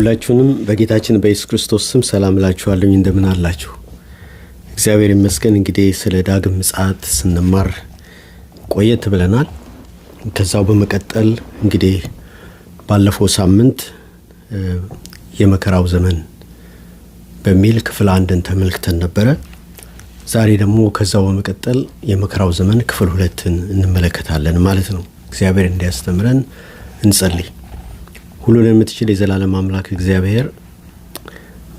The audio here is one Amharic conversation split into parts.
ሁላችሁንም በጌታችን በኢየሱስ ክርስቶስ ስም ሰላም እላችኋለሁ። እንደምን አላችሁ? እግዚአብሔር ይመስገን። እንግዲህ ስለ ዳግም ምጽአት ስንማር ቆየት ብለናል። ከዛው በመቀጠል እንግዲህ ባለፈው ሳምንት የመከራው ዘመን በሚል ክፍል 1ን ተመልክተን ነበረ። ዛሬ ደግሞ ከዛው በመቀጠል የመከራው ዘመን ክፍል 2ን እንመለከታለን ማለት ነው። እግዚአብሔር እንዲያስተምረን እንጸልይ። ሁሉን የምትችል የዘላለም አምላክ እግዚአብሔር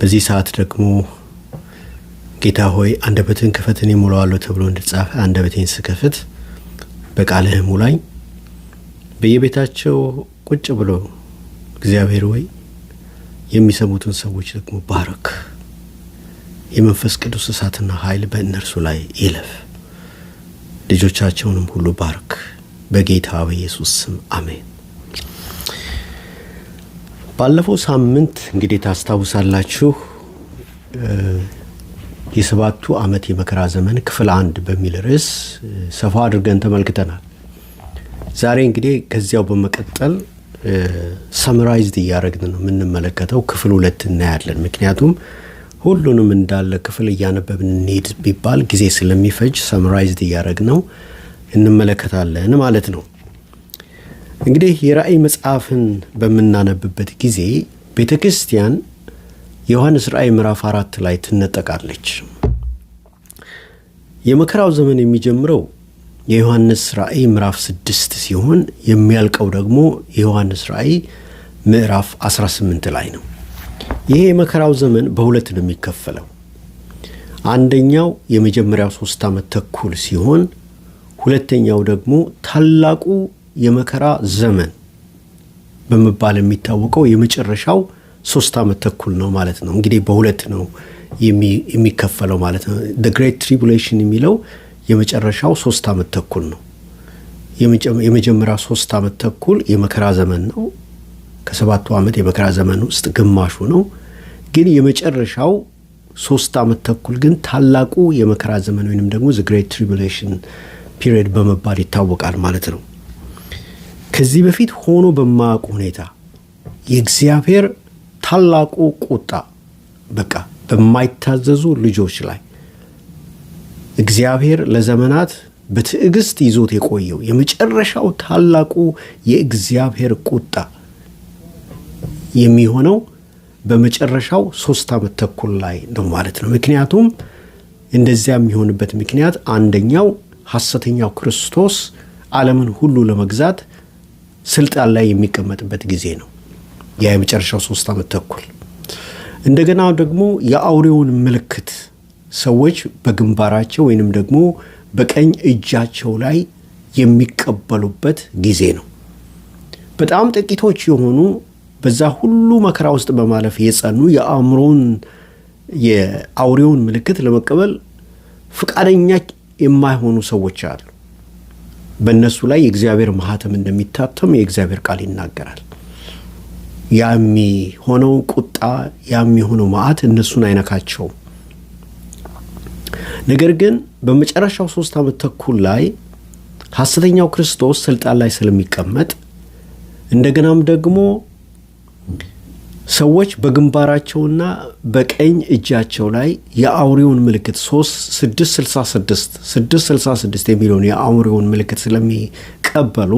በዚህ ሰዓት ደግሞ ጌታ ሆይ አንደበትን ክፈትን ይሞላዋል ተብሎ እንደተጻፈ አንደበቴን ስከፍት በቃልህ ሙላኝ። በየቤታቸው ቁጭ ብሎ እግዚአብሔር ሆይ የሚሰሙትን ሰዎች ደግሞ ባርክ። የመንፈስ ቅዱስ እሳትና ኃይል በእነርሱ ላይ ይለፍ። ልጆቻቸውንም ሁሉ ባርክ። በጌታ በኢየሱስ ስም አሜን። ባለፈው ሳምንት እንግዲህ ታስታውሳላችሁ የሰባቱ ዓመት የመከራ ዘመን ክፍል 1 በሚል ርዕስ ሰፋ አድርገን ተመልክተናል። ዛሬ እንግዲህ ከዚያው በመቀጠል ሰምራይዝድ እያደረግን ነው የምንመለከተው። ክፍል 2 እናያለን። ምክንያቱም ሁሉንም እንዳለ ክፍል እያነበብን እንሄድ ቢባል ጊዜ ስለሚፈጅ ሰምራይዝድ እያደረግነው እንመለከታለን ማለት ነው። እንግዲህ የራእይ መጽሐፍን በምናነብበት ጊዜ ቤተክርስቲያን ዮሐንስ ራእይ ምዕራፍ 4 ላይ ትነጠቃለች። የመከራው ዘመን የሚጀምረው የዮሐንስ ራእይ ምዕራፍ 6 ሲሆን የሚያልቀው ደግሞ የዮሐንስ ራእይ ምዕራፍ 18 ላይ ነው። ይሄ የመከራው ዘመን በሁለት ነው የሚከፈለው። አንደኛው የመጀመሪያው 3 ዓመት ተኩል ሲሆን ሁለተኛው ደግሞ ታላቁ የመከራ ዘመን በመባል የሚታወቀው የመጨረሻው 3 ዓመት ተኩል ነው ማለት ነው። እንግዲህ በሁለት ነው የሚከፈለው ማለት ነው። the great tribulation የሚለው የመጨረሻው 3 ዓመት ተኩል ነው። የመጀመሪያው 3 ዓመት ተኩል የመከራ ዘመን ነው። ከሰባቱ ዓመት የመከራ ዘመን ውስጥ ግማሹ ነው። ግን የመጨረሻው 3 ዓመት ተኩል ግን ታላቁ የመከራ ዘመን ወይንም ደግሞ the great tribulation period በመባል ይታወቃል ማለት ነው። ከዚህ በፊት ሆኖ በማያውቅ ሁኔታ የእግዚአብሔር ታላቁ ቁጣ በቃ በማይታዘዙ ልጆች ላይ እግዚአብሔር ለዘመናት በትዕግስት ይዞት የቆየው የመጨረሻው ታላቁ የእግዚአብሔር ቁጣ የሚሆነው በመጨረሻው 3 ዓመት ተኩል ላይ ነው ማለት ነው። ምክንያቱም እንደዚያ የሚሆንበት ምክንያት አንደኛው ሐሰተኛው ክርስቶስ ዓለምን ሁሉ ለመግዛት ስልጣን ላይ የሚቀመጥበት ጊዜ ነው። ያ የመጨረሻው 3 ዓመት ተኩል። እንደገና ደግሞ የአውሬውን ምልክት ሰዎች በግንባራቸው ወይንም ደግሞ በቀኝ እጃቸው ላይ የሚቀበሉበት ጊዜ ነው። በጣም ጥቂቶች የሆኑ በዛ ሁሉ መከራ ውስጥ በማለፍ የጸኑ የአውሬውን ምልክት ለመቀበል ፈቃደኛ የማይሆኑ ሰዎች አሉ። በእነሱ ላይ የእግዚአብሔር ማህተም እንደሚታተም የእግዚአብሔር ቃል ይናገራል። የሚሆነው ቁጣ የሚሆነው መዓት እነሱን አይነካቸውም። ነገር ግን በመጨረሻው 3 ዓመት ተኩል ላይ ሐሰተኛው ክርስቶስ ስልጣን ላይ ስለሚቀመጥ እንደገናም ደግሞ ሰዎች በግንባራቸውና በቀኝ እጃቸው ላይ የአውሬውን ምልክት 666 የሚለውን የአውሬውን ምልክት ስለሚቀበሉ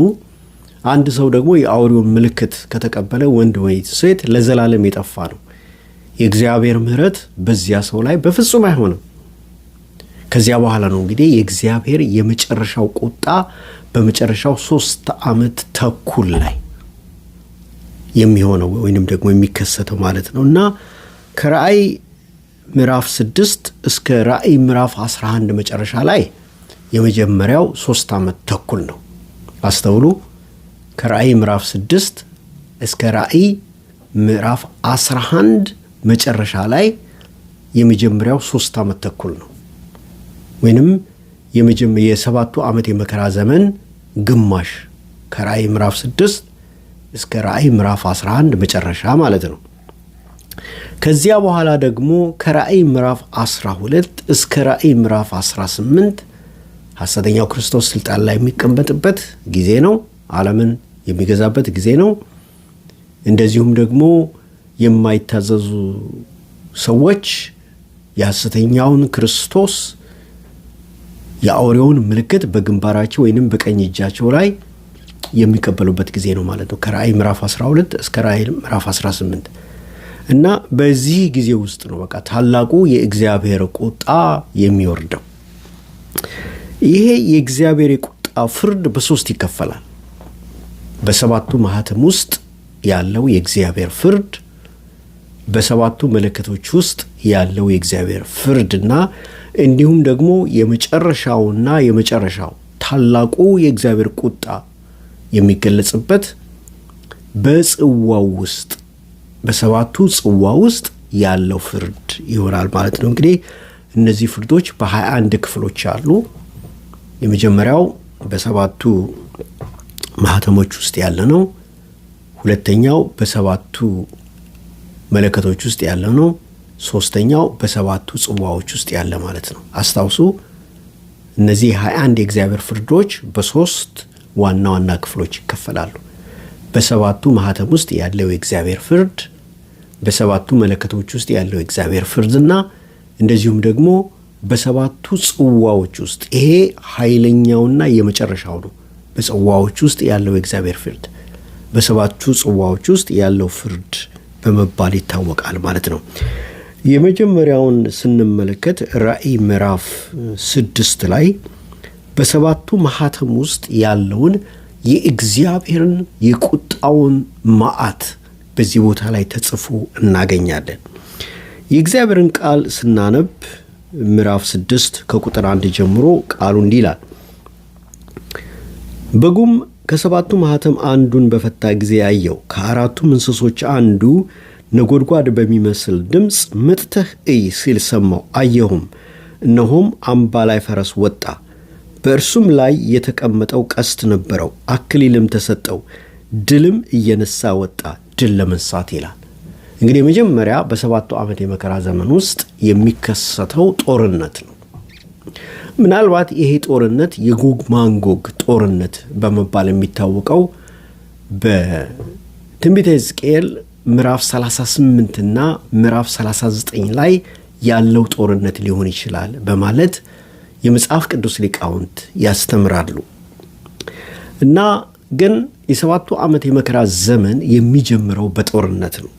አንድ ሰው ደግሞ የአውሬውን ምልክት ከተቀበለ ወንድ ወይ ሴት ለዘላለም የጠፋ ነው። የእግዚአብሔር ምሕረት በዚያ ሰው ላይ በፍጹም አይሆንም። ከዚያ በኋላ ነው እንግዲህ የእግዚአብሔር የመጨረሻው ቁጣ በመጨረሻው 3 ዓመት ተኩል ላይ የሚሆነው ወይንም ደግሞ የሚከሰተው ማለት ነው። እና ከራእይ ምዕራፍ 6 እስከ ራእይ ምዕራፍ 11 መጨረሻ ላይ የመጀመሪያው 3 ዓመት ተኩል ነው። አስተውሉ። ከራእይ ምዕራፍ 6 እስከ ራእይ ምዕራፍ 11 መጨረሻ ላይ የመጀመሪያው 3 ዓመት ተኩል ነው። ወይንም የሰባቱ ዓመት የመከራ ዘመን ግማሽ ከራእይ ምዕራፍ 6 እስከ ራእይ ምዕራፍ 11 መጨረሻ ማለት ነው። ከዚያ በኋላ ደግሞ ከራእይ ምዕራፍ 12 እስከ ራእይ ምዕራፍ 18 ሐሰተኛው ክርስቶስ ስልጣን ላይ የሚቀመጥበት ጊዜ ነው። ዓለምን የሚገዛበት ጊዜ ነው። እንደዚሁም ደግሞ የማይታዘዙ ሰዎች የሐሰተኛውን ክርስቶስ የአውሬውን ምልክት በግንባራቸው ወይንም በቀኝ እጃቸው ላይ የሚቀበሉበት ጊዜ ነው ማለት ነው። ከራእይ ምዕራፍ 12 እስከ ራእይ ምዕራፍ 18 እና በዚህ ጊዜ ውስጥ ነው በቃ ታላቁ የእግዚአብሔር ቁጣ የሚወርደው። ይሄ የእግዚአብሔር የቁጣ ፍርድ በሶስት ይከፈላል። በሰባቱ ማህተም ውስጥ ያለው የእግዚአብሔር ፍርድ፣ በሰባቱ መለከቶች ውስጥ ያለው የእግዚአብሔር ፍርድና እንዲሁም ደግሞ የመጨረሻው ታላቁ የእግዚአብሔር ቁጣ የሚገለጽበት በጽዋው ውስጥ በሰባቱ ጽዋ ውስጥ ያለው ፍርድ ይሆናል ማለት ነው። እንግዲህ እነዚህ ፍርዶች በ21 ክፍሎች አሉ። የመጀመሪያው በሰባቱ ማህተሞች ውስጥ ያለ ነው። ሁለተኛው በሰባቱ መለከቶች ውስጥ ያለ ነው። ሶስተኛው በሰባቱ ጽዋዎች ውስጥ ያለ ማለት ነው። አስታውሱ፣ እነዚህ 21 የእግዚአብሔር ፍርዶች በሶስት ዋና ዋና ክፍሎች ይከፈላሉ። በሰባቱ ማህተም ውስጥ ያለው የእግዚአብሔር ፍርድ፣ በሰባቱ መለከቶች ውስጥ ያለው የእግዚአብሔር ፍርድና እንደዚሁም ደግሞ በሰባቱ ጽዋዎች ውስጥ ይሄ ኃይለኛውና የመጨረሻው ነው። በጽዋዎች ውስጥ ያለው የእግዚአብሔር ፍርድ፣ በሰባቱ ጽዋዎች ውስጥ ያለው ፍርድ በመባል ይታወቃል ማለት ነው። የመጀመሪያውን ስንመለከት ራእይ ምዕራፍ 6 ላይ በሰባቱ ማህተም ውስጥ ያለውን የእግዚአብሔርን የቁጣውን መዓት በዚህ ቦታ ላይ ተጽፎ እናገኛለን። የእግዚአብሔርን ቃል ስናነብ ምዕራፍ 6 ከቁጥር 1 ጀምሮ ቃሉ እንዲህ ይላል። በጉም ከሰባቱ ማህተም አንዱን በፈታ ጊዜ አየው። ከአራቱም እንስሶች አንዱ ነጎድጓድ በሚመስል ድምፅ መጥተህ እይ ሲል ሰማው። አየሁም፣ እነሆም አምባላይ ፈረስ ወጣ። በእርሱም ላይ የተቀመጠው ቀስት ነበረው፣ አክሊልም ተሰጠው። ድልም እየነሳ ወጣ፣ ድል ለመንሳት ይላል። እንግዲህ መጀመሪያ በሰባቱ ዓመት የመከራ ዘመን ውስጥ የሚከሰተው ጦርነት ነው። ምናልባት ይሄ ጦርነት የጎግ ማንጎግ ጦርነት በመባል የሚታወቀው በትንቢተ ሕዝቅኤል ምዕራፍ 38 እና ምዕራፍ 39 ላይ ያለው ጦርነት ሊሆን ይችላል በማለት የመጽሐፍ ቅዱስ ሊቃውንት ያስተምራሉ። እና ግን የሰባቱ ዓመት የመከራ ዘመን የሚጀምረው በጦርነት ነው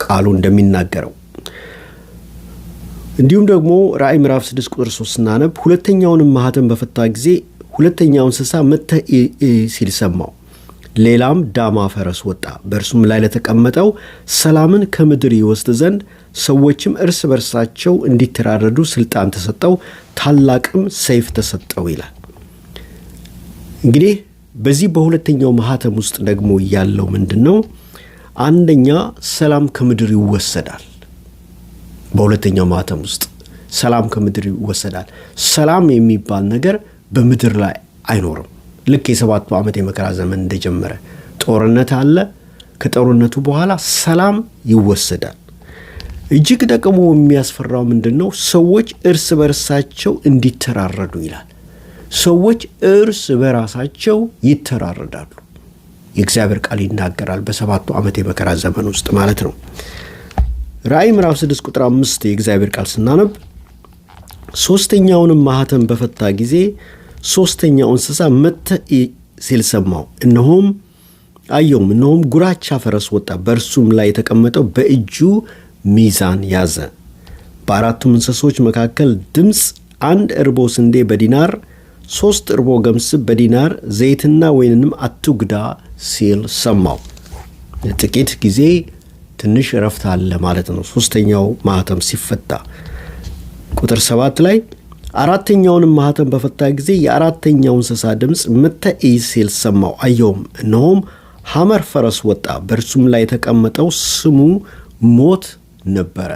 ቃሉ እንደሚናገረው። እንዲሁም ደግሞ ራእይ ምዕራፍ 6 ቁጥር 3 ስናነብ ሁለተኛውንም ማህተም በፈታ ጊዜ ሁለተኛው እንስሳ መጥተህ ሲል ሰማው። ሌላም ዳማ ፈረስ ወጣ፣ በእርሱም ላይ ለተቀመጠው ሰላምን ከምድር ይወስድ ዘንድ ሰዎችም እርስ በርሳቸው እንዲተራረዱ ስልጣን ተሰጠው፣ ታላቅም ሰይፍ ተሰጠው ይላል። እንግዲህ በዚህ በሁለተኛው ማህተም ውስጥ ደግሞ ያለው ምንድነው? አንደኛ ሰላም ከምድር ይወሰዳል። በሁለተኛው ማህተም ውስጥ ሰላም ከምድር ይወሰዳል። ሰላም የሚባል ነገር በምድር ላይ አይኖርም። ልክ የሰባቱ ዓመት የመከራ ዘመን እንደጀመረ ጦርነት አለ። ከጦርነቱ በኋላ ሰላም ይወሰዳል። እጅግ ደግሞ የሚያስፈራው ምንድነው? ሰዎች እርስ በርሳቸው እንዲተራረዱ ይላል። ሰዎች እርስ በራሳቸው ይተራረዳሉ። የእግዚአብሔር ቃል ይናገራል በሰባቱ ዓመት የመከራ ዘመን ውስጥ ማለት ነው። ራእይ ምዕራፍ 6 ቁጥር 5 የእግዚአብሔር ቃል ስናነብ ሶስተኛውንም ማህተም በፈታ ጊዜ ሶስተኛው እንስሳ መጥተህ ሲል ሰማው። እነሆም ጉራቻ ፈረስ ወጣ፣ በእርሱም ላይ የተቀመጠው በእጁ ሚዛን ያዘ። በአራቱም እንስሶች መካከል ድምፅ 1 እርቦ ስንዴ በዲናር 3 እርቦ ገምስ በዲናር ዘይትና ወይንንም አትጉዳ ሲል ሰማው። ጥቂት ጊዜ ትንሽ እረፍት አለ ማለት ነው። ሶስተኛው ማህተም ሲፈታ ቁጥር 7 ላይ አራተኛውንም ማህተም በፈታ ጊዜ የአራተኛው እንስሳ ድምፅ መጥተህ ሲል ሰማው። አየሁም፣ እነሆም ሐመር ፈረስ ወጣ፣ በእርሱም ላይ የተቀመጠው ስሙ ሞት ነበረ።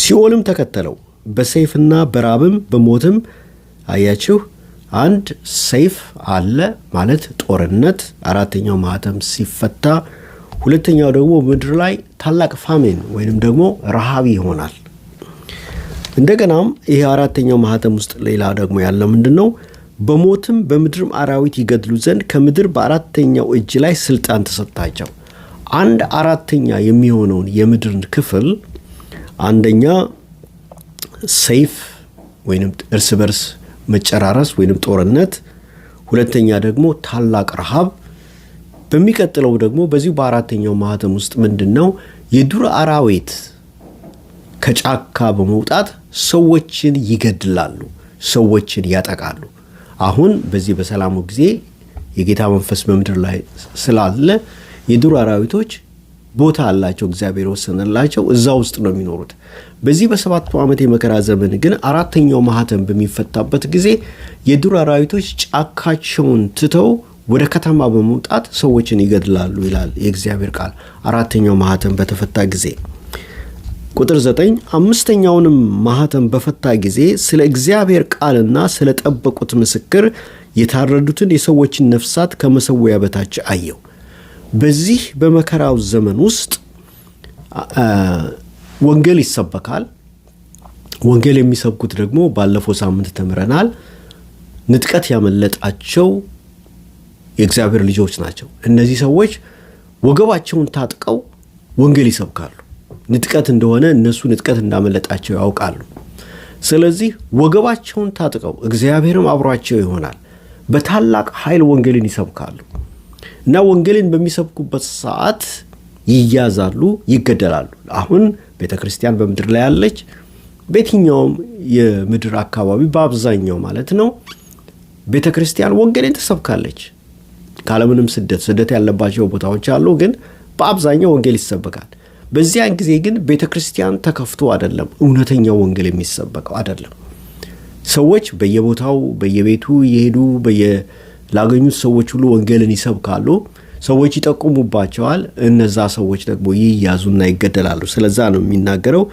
ሲኦልም ተከተለው፣ በሰይፍና በራብም በሞትም። አያችሁ፣ አንድ ሰይፍ አለ ማለት ጦርነት፣ አራተኛው ማህተም ሲፈታ። ሁለተኛው ደግሞ ምድር ላይ ታላቅ ፋሚን ወይንም ደግሞ ረሃብ ይሆናል። እንደገናም ይሄ አራተኛው ማህተም ውስጥ ሌላ ደግሞ ያለው ምንድነው? በሞትም በምድርም አራዊት ይገድሉ ዘንድ ከምድር በአራተኛው እጅ ላይ ስልጣን ተሰጣቸው። 1/4 የሚሆነውን የምድርን ክፍል አንደኛ ሰይፍ ወይንም እርስ በርስ መጨራረስ ወይንም ጦርነት፣ ሁለተኛ ደግሞ ታላቅ ረሃብ፣ በሚቀጥለው ደግሞ በዚሁ በ4ኛው ማህተም ውስጥ ምንድነው የዱር አራዊት ከጫካ በመውጣት ሰዎችን ይገድላሉ፣ ሰዎችን ያጠቃሉ። አሁን በዚህ በሰላሙ ጊዜ የጌታ መንፈስ በምድር ላይ ስላለ የዱር አራዊቶች ቦታ አላቸው፣ እግዚአብሔር ወሰነላቸው፣ እዛ ውስጥ ነው የሚኖሩት። በዚህ በ7ቱ ዓመት የመከራ ዘመን ግን 4ኛው ማህተም በሚፈታበት ጊዜ የዱር አራዊቶች ጫካቸውን ትተው ወደ ከተማ በመውጣት ሰዎችን ይገድላሉ ይላል የእግዚአብሔር ቃል። 4ኛው ማህተም በተፈታ ጊዜ ቁጥር 9 5ኛውንም ማህተም በፈታ ጊዜ ስለ እግዚአብሔር ቃልና ስለ ጠበቁት ምስክር የታረዱትን የሰዎችን ነፍሳት ከመሰዊያ በታች አየው። በዚህ በመከራው ዘመን ውስጥ ወንጌል ይሰበካል። ወንጌል የሚሰብኩት ደግሞ ባለፈው ሳምንት ተምረናል፣ ንጥቀት ያመለጣቸው የእግዚአብሔር ልጆች ናቸው። እነዚህ ሰዎች ወገባቸውን ታጥቀው ወንጌል ይሰብካሉ። ንጥቀት እንደሆነ እነሱ ንጥቀት እንዳመለጣቸው ያውቃሉ። ስለዚህ ወገባቸውን ታጥቀው እግዚአብሔርም አብሯቸው ይሆናል፣ በታላቅ ኃይል ወንጌልን ይሰብካሉ እና ወንጌልን በሚሰብኩበት ሰዓት ይያዛሉ፣ ይገደላሉ። አሁን ቤተክርስቲያን በምድር ላይ ያለች በየትኛውም የምድር አካባቢ በአብዛኛው ማለት ነው ቤተክርስቲያን ወንጌልን ትሰብካለች። ካለምንም ስደት ያለባቸው ቦታዎች አሉ፣ ግን በአብዛኛው ወንጌል ይሰበካል። በዚያን ጊዜ ግን ቤተክርስቲያን ተከፍቶ አይደለም እውነተኛው ወንጌል የሚሰበከው አይደለም። ሰዎች በየቦታው በየቤቱ ይሄዱ ላገኙት ሰዎች ሁሉ ወንጌልን ይሰብካሉ። ሰዎች ይጠቁሙባቸዋል። እነዛ ሰዎች ደግሞ ይያዙና ይገደላሉ። ስለዛ ነው የሚናገረው።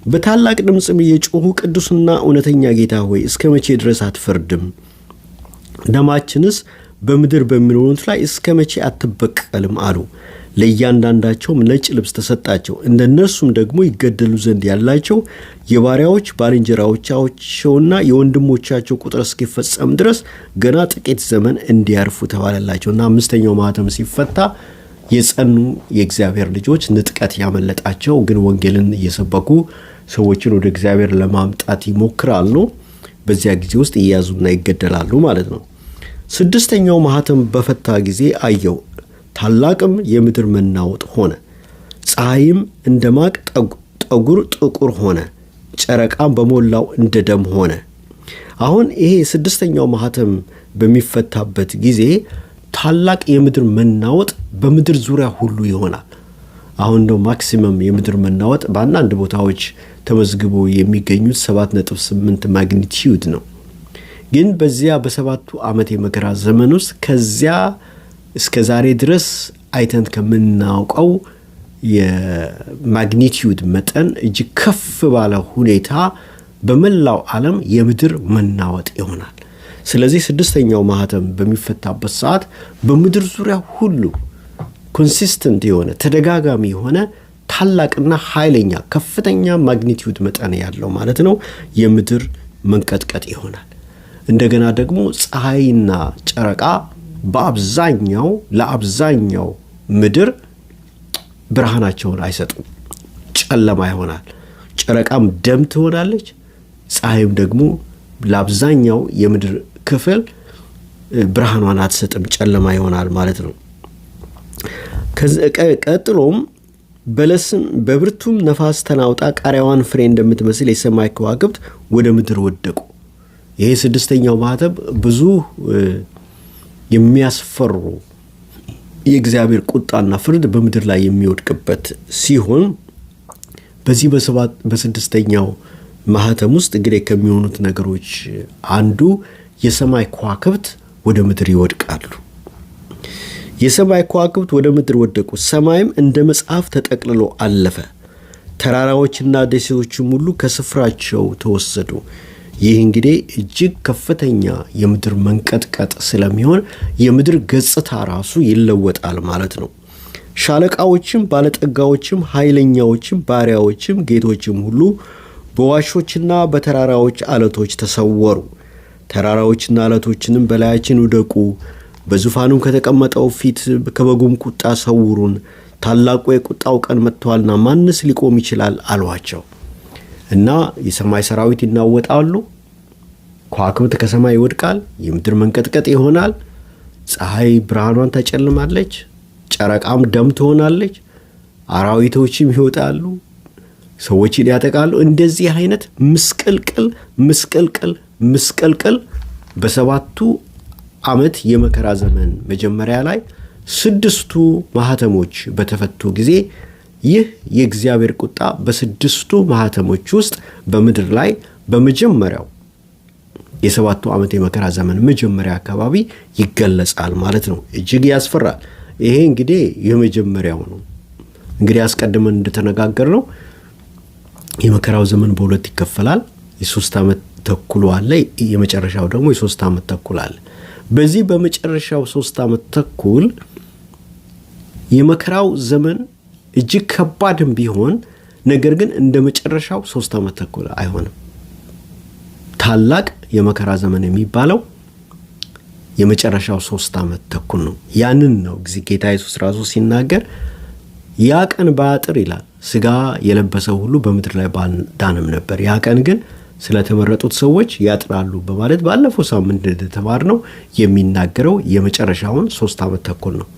በታላቅ ድምጽም እየጮሁ ቅዱስና እውነተኛ ጌታ ሆይ እስከ መቼ ድረስ አትፈርድም? ደማችንስ በምድር በሚኖሩት ላይ እስከ መቼ አትበቀልም አሉ። ለእያንዳንዳቸውም ነጭ ልብስ ተሰጣቸው። እንደነሱም ደግሞ ይገደሉ ዘንድ ያላቸው የባሪያዎች ባልንጀራዎቻቸውና የወንድሞቻቸው ቁጥር እስኪፈጸም ድረስ ገና ጥቂት ዘመን እንዲያርፉ ተባለላቸውና 5ኛው ማህተም ሲፈታ የጸኑ የእግዚአብሔር ልጆች ንጥቀት ያመለጣቸው ግን ወንጌልን እየሰበኩ ሰዎችን ወደ እግዚአብሔር ለማምጣት ይሞክራሉ። በዚያ ጊዜ ውስጥ ይያዙና ይገደላሉ ማለት ነው። 6ኛው ማህተም በፈታ ጊዜ አየው፣ ታላቅም የምድር መናወጥ ሆነ። ፀሐይም እንደ ማቅ ጠጉር ጥቁር ሆነ፣ ጨረቃም በሞላው እንደ ደም ሆነ። አሁን ይሄ 6ኛው ማህተም በሚፈታበት ጊዜ ታላቅ የምድር መናወጥ በምድር ዙሪያ ሁሉ ይሆናል። አሁን ነው ማክሲመም የምድር መናወጥ በአንዳንድ ቦታዎች ተመዝግቦ የሚገኙት 7.8 ማግኒቲዩድ ነው። ግን በዚያ በ7ቱ ዓመት የመከራ ዘመን ውስጥ ከዚያ እስከ ዛሬ ድረስ አይተን ከምናውቀው የማግኒቲዩድ መጠን እጅግ ከፍ ባለ ሁኔታ በመላው ዓለም የምድር መናወጥ ይሆናል። ስለዚህ 6ኛው ማህተም በሚፈታበት ሰዓት በምድር ዙሪያ ሁሉ ኮንሲስተንት የሆነ ተደጋጋሚ የሆነ ታላቅና ኃይለኛ ከፍተኛ ማግኒቲዩድ መጠን ያለው ማለት ነው የምድር መንቀጥቀጥ ይሆናል። እንደገና ደግሞ ፀሐይና ጨረቃ ለአብዛኛው ምድር ብርሃናቸውን አይሰጡም፣ ጨለማ ይሆናል። ጨረቃም ደም ትሆናለች፣ ፀሐይም ደግሞ ለአብዛኛው የምድር ክፍል ብርሃኗን አትሰጥም፣ ጨለማ ይሆናል ማለት ነው። ቀጥሎም በለስም በብርቱም ነፋስ ተናውጣ ቃሪያዋን ፍሬ እንደምትመስል የሰማይ ከዋክብት ወደ ምድር ወደቁ። ይሄ 6ኛው ማህተም ብዙ የሚያስፈሩ የእግዚአብሔር ቁጣና ፍርድ በምድር ላይ የሚወድቅበት ሲሆን በዚህ በ6ኛው ማህተም ውስጥ እንግዲህ ከሚሆኑት ነገሮች አንዱ የሰማይ ከዋክብት ወደ ምድር ይወድቃሉ። የሰማይ ከዋክብት ወደ ምድር ወደቁ፣ ሰማይም እንደ መጽሐፍ ተጠቅልሎ አለፈ፣ ተራራዎችና ደሴቶችም ሁሉ ከስፍራቸው ተወሰዱ። ይህ እንግዲህ እጅግ ከፍተኛ የምድር መንቀጥቀጥ ስለሚሆን የምድር ገጽታ ራሱ ይለወጣል ማለት ነው። ሻለቃዎችም ባለጠጋዎችም ኃይለኛዎችም ባሪያዎችም ጌቶችም ሁሉ በዋሾችና በተራራዎች አለቶች ተሰወሩ። ተራራዎችና አለቶችንም በላያችን ውደቁ፣ በዙፋኑም ከተቀመጠው ፊት ከበጉም ቁጣ ሰውሩን፣ ታላቁ የቁጣው ቀን መጥቷልና ማንስ ሊቆም ይችላል አሏቸው። እና የሰማይ ሰራዊት ይናወጣሉ፣ ከዋክብት ከሰማይ ይወድቃል፣ የምድር መንቀጥቀጥ ይሆናል፣ ፀሐይ ብርሃኗን ታጨልማለች፣ ጨረቃም ደም ትሆናለች፣ አራዊቶችም ይወጣሉ፣ ሰዎችን ያጠቃሉ። እንደዚህ አይነት ምስቅልቅል በሰባቱ ዓመት የመከራ ዘመን መጀመሪያ ላይ 6ቱ ማህተሞች በተፈቱ ጊዜ ይህ የእግዚአብሔር ቁጣ በ6ቱ ማህተሞች ውስጥ በምድር ላይ በመጀመሪያው የሰባቱ ዓመት የመከራ ዘመን መጀመሪያ አካባቢ ይገለጻል ማለት ነው። እጅግ ያስፈራል። ይሄ እንግዲህ የመጀመሪያው ነው። እንግዲህ አስቀድመን እንደተነጋገርነው የመከራው ዘመን በሁለት ይከፈላል። የ3 ዓመት ተኩል አለ፣ የመጨረሻው ደግሞ የ3 ዓመት ተኩል አለ። በዚህ በመጨረሻው 3 ዓመት ተኩል የመከራው ዘመን እጅግ ከባድም ቢሆን ነገር ግን እንደ መጨረሻው 3 ዓመት ተኩል አይሆንም። ታላቅ የመከራ ዘመን የሚባለው የመጨረሻው 3 ዓመት ተኩል ነው። ያንን ነው ጌታ ኢየሱስ ራሱ ሲናገር ያ ቀን ባያጥር ይላል ስጋ የለበሰው ሁሉ በምድር ላይ ባልዳንም ነበር፣ ያ ቀን ግን ስለተመረጡት ሰዎች ያጥራሉ በማለት ባለፈው ሳምንት እንደተማርነው የሚናገረው የመጨረሻውን 3 ዓመት ተኩል ነው።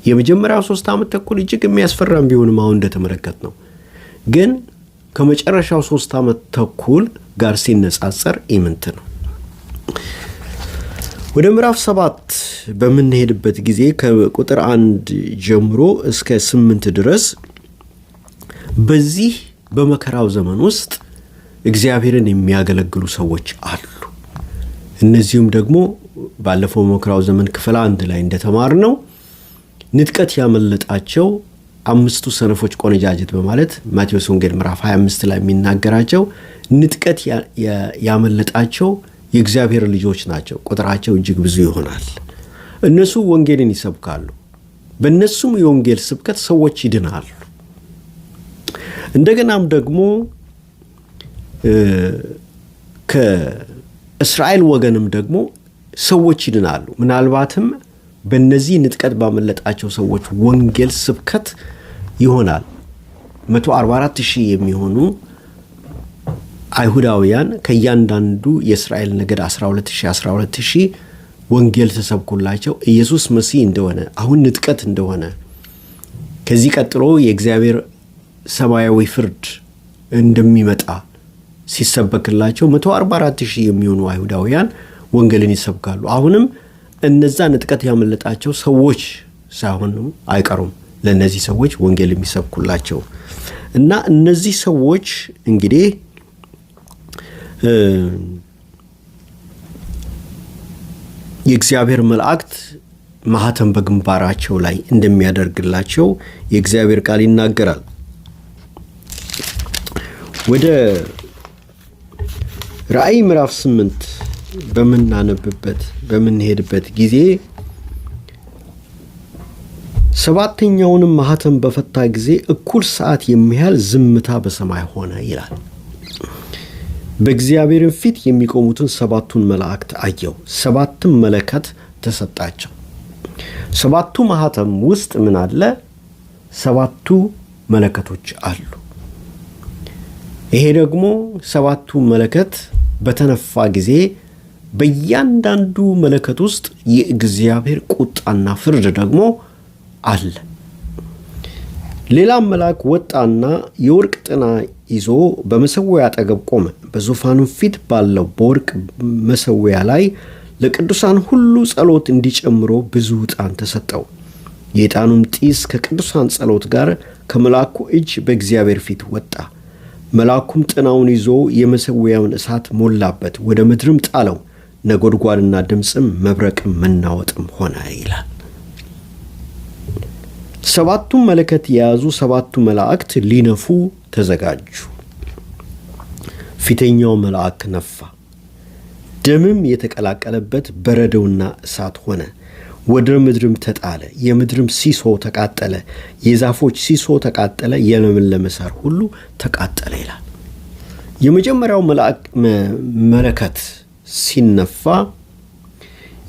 የመጀመሪያው 3 ዓመት ተኩል እጅግ የሚያስፈራም ቢሆንም አሁን እንደተመለከትነው ግን ከመጨረሻው 3 ዓመት ተኩል ጋር ሲነጻጸር ኢምንት ነው። ወደ ምዕራፍ 7 በምንሄድበት ጊዜ ከቁጥር 1 ጀምሮ እስከ 8 ድረስ በዚህ በመከራው ዘመን ውስጥ እግዚአብሔርን የሚያገለግሉ ሰዎች አሉ። እነዚህም ደግሞ ባለፈው መከራው ዘመን ክፍል 1 ላይ እንደተማርነው ንጥቀት ያመለጣቸው 5ቱ ሰነፎች ቆነጃጅት በማለት ማቴዎስ ወንጌል ምዕራፍ 25 ላይ የሚናገራቸው ንጥቀት ያመለጣቸው የእግዚአብሔር ልጆች ናቸው። ቁጥራቸው እጅግ ብዙ ይሆናል። እነሱ ወንጌልን ይሰብካሉ። በእነሱም የወንጌል ስብከት ሰዎች ይድናሉ። እንደገናም ደግሞ ከእስራኤል ወገንም ደግሞ ሰዎች ይድናሉ። ምናልባትም በእነዚህ ንጥቀት ባመለጣቸው ሰዎች ወንጌል ስብከት ይሆናል 144,000 የሚሆኑ አይሁዳውያን ከእያንዳንዱ የእስራኤል ነገድ 12,000 ወንጌል ተሰብኮላቸው ኢየሱስ መሲህ እንደሆነ አሁን ንጥቀት እንደሆነ ከዚህ ቀጥሎ የእግዚአብሔር ሰማያዊ ፍርድ እንደሚመጣ ሲሰበክላቸው 144,000 የሚሆኑ አይሁዳውያን ወንጌልን ይሰብካሉ። አሁንም እነዛ ንጥቀት ያመለጣቸው ሰዎች ሳይሆኑ አይቀሩም ለነዚህ ሰዎች ወንጌል የሚሰብኩላቸው እና እነዚህ ሰዎች እንግዲህ የእግዚአብሔር መላእክት ማህተም በግንባራቸው ላይ እንደሚያደርግላቸው የእግዚአብሔር ቃል ይናገራል። ወደ ራእይ ምዕራፍ 8 በምንሄድበት ጊዜ 7ኛውንም ማህተም በፈታ ጊዜ እኩል ሰዓት የሚያህል ዝምታ በሰማይ ሆነ ይላል። በእግዚአብሔር ፊት የሚቆሙትን 7ቱን መላእክት አየሁ። 7 መለከት ተሰጣቸው። 7ቱ ማህተም ውስጥ ምን አለ? 7ቱ መለከቶች አሉ። ይሄ ደግሞ 7ቱ መለከት በተነፋ ጊዜ በእያንዳንዱ መለከት ውስጥ የእግዚአብሔር ቁጣና ፍርድ ደግሞ አለ። ሌላም መልአክ ወጣና የወርቅ ጥና ይዞ በመሰዊያ አጠገብ ቆመ። በዙፋኑ ፊት ባለው በወርቅ መሰዊያ ላይ ለቅዱሳን ሁሉ ጸሎት እንዲጨምሮ ብዙ ዕጣን ተሰጠው። የዕጣኑም ጢስ ከቅዱሳን ጸሎት ጋር ከመልአኩ እጅ በእግዚአብሔር ፊት ወጣ። መልአኩም ጥናውን ይዞ የመሰዊያውን እሳት ሞላበት፣ ወደ ምድርም ጣለው። ነጎድጓድና ድምፅም መብረቅም መናወጥም ሆነ ይላል። 7ቱ መለከት የያዙ 7ቱ መላእክት ሊነፉ ተዘጋጁ። ፊተኛው መልአክ ነፋ፣ ደምም የተቀላቀለበት በረዶና እሳት ሆነ፣ ወደ ምድርም ተጣለ። የምድርም ሲሶ ተቃጠለ፣ የዛፎች ሲሶ ተቃጠለ፣ የለመለመ ሳር ሁሉ ተቃጠለ ይላል። የመጀመሪያው መለከት ሲነፋ